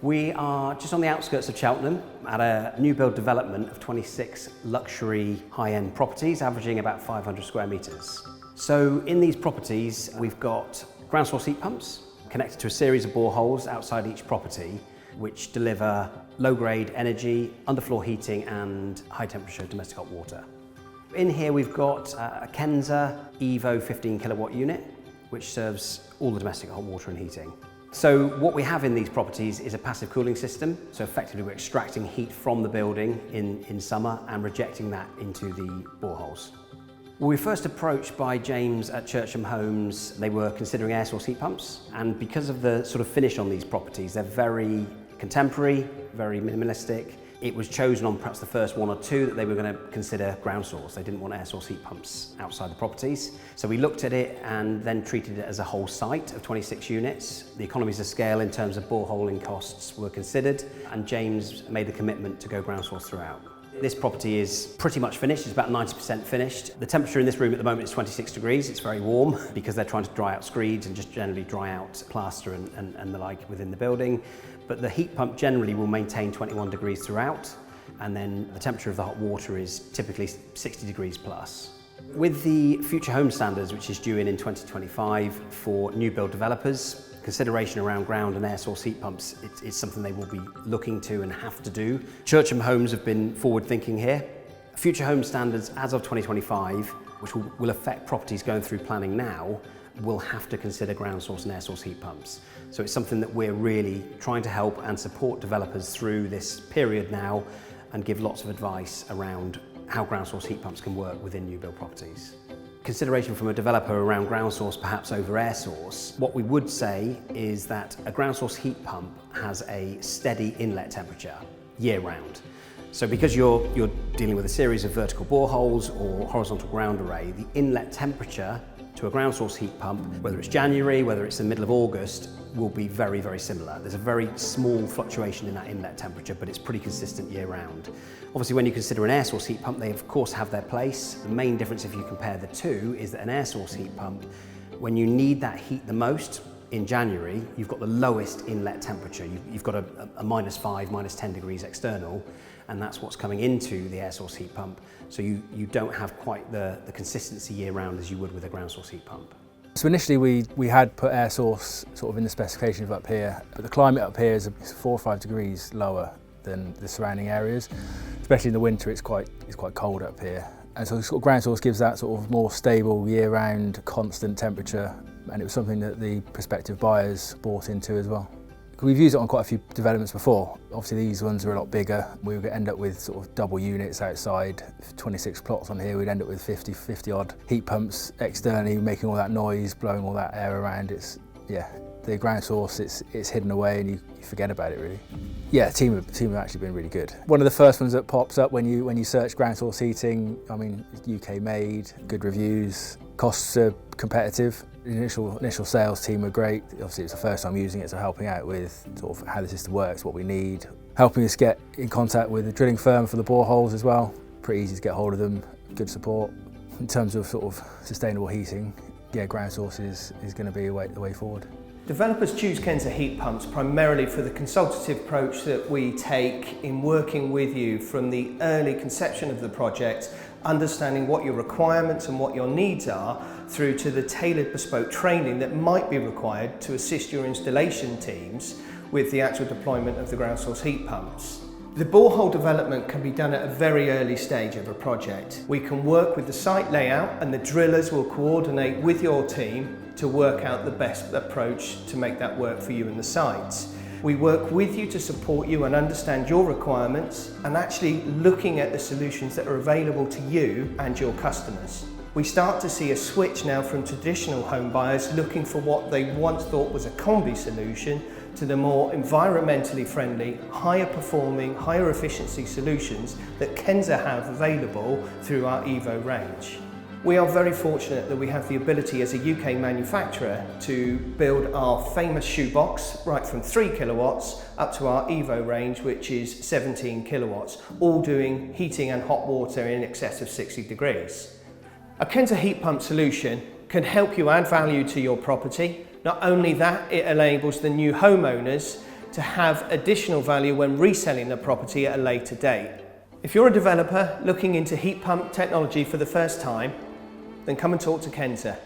We are just on the outskirts of Cheltenham at a new build development of 26 luxury high-end properties averaging about 500 square metres. So in these properties we've got ground source heat pumps connected to a series of boreholes outside each property which deliver low-grade energy, underfloor heating and high-temperature domestic hot water. In here we've got a Kensa Evo 15 kilowatt unit which serves all the domestic hot water and heating. So what we have in these properties is a passive cooling system. So effectively we're extracting heat from the building in summer and rejecting that into the boreholes. We were first approached by James at Churcham Homes. They were considering air source heat pumps, and because of the sort of finish on these properties, they're very contemporary, very minimalistic. It was chosen on perhaps the first one or two that they were going to consider ground source. They didn't want air source heat pumps outside the properties. So we looked at it and then treated it as a whole site of 26 units. The economies of scale in terms of boreholing costs were considered, and James made the commitment to go ground source throughout. This property is pretty much finished, it's about 90% finished. The temperature in this room at the moment is 26 degrees, it's very warm because they're trying to dry out screeds and just generally dry out plaster and the like within the building. But the heat pump generally will maintain 21 degrees throughout, and then the temperature of the hot water is typically 60 degrees plus. With the Future Home Standards, which is due in 2025 for new build developers, consideration around ground and air source heat pumps, it's something they will be looking to and have to do. Churcham Homes have been forward thinking here. Future Home Standards as of 2025, which will affect properties going through planning now, will have to consider ground source and air source heat pumps. So it's something that we're really trying to help and support developers through this period now and give lots of advice around how ground source heat pumps can work within new build properties. Consideration from a developer around ground source perhaps over air source, what we would say is that a ground source heat pump has a steady inlet temperature year round. So because you're dealing with a series of vertical boreholes or horizontal ground array, the inlet temperature to a ground source heat pump, whether it's January, whether it's the middle of August, will be very, very similar. There's a very small fluctuation in that inlet temperature, but it's pretty consistent year round. Obviously, when you consider an air source heat pump, they of course have their place. The main difference if you compare the two is that an air source heat pump, when you need that heat the most, in January, you've got the lowest inlet temperature. You've got a -5, -10 degrees external, and that's what's coming into the air source heat pump. So you don't have quite the consistency year round as you would with a ground source heat pump. So initially we had put air source sort of in the specifications up here, but the climate up here is 4 or 5 degrees lower than the surrounding areas. Especially in the winter, it's quite cold up here. And so sort of ground source gives that sort of more stable year-round constant temperature, and it was something that the prospective buyers bought into as well. We've used it on quite a few developments before. Obviously these ones are a lot bigger. We would end up with sort of double units outside, 26 plots on here, we'd end up with 50 odd heat pumps externally making all that noise, blowing all that air around. The ground source, it's hidden away and you forget about it really. Yeah, the team have actually been really good. One of the first ones that pops up when you search ground source heating, I mean, it's UK made, good reviews, costs are competitive. The initial sales team were great. Obviously it's the first time using it, so helping out with sort of how the system works, what we need, helping us get in contact with the drilling firm for the boreholes as well. Pretty easy to get hold of them, good support. In terms of sort of sustainable heating, yeah, ground source is going to be the way forward. Developers choose Kensa heat pumps primarily for the consultative approach that we take in working with you from the early conception of the project, understanding what your requirements and what your needs are, through to the tailored bespoke training that might be required to assist your installation teams with the actual deployment of the ground source heat pumps. The borehole development can be done at a very early stage of a project. We can work with the site layout and the drillers will coordinate with your team to work out the best approach to make that work for you and the sites. We work with you to support you and understand your requirements and actually looking at the solutions that are available to you and your customers. We start to see a switch now from traditional home buyers looking for what they once thought was a combi solution to the more environmentally friendly, higher performing, higher efficiency solutions that Kensa have available through our Evo range. We are very fortunate that we have the ability as a UK manufacturer to build our famous shoebox right from 3 kilowatts up to our Evo range, which is 17 kilowatts, all doing heating and hot water in excess of 60 degrees. A Kensa heat pump solution can help you add value to your property. Not only that, it enables the new homeowners to to have additional value when reselling the property at a later date. If you're a developer looking into heat pump technology for the first time, then come and talk to Kensa.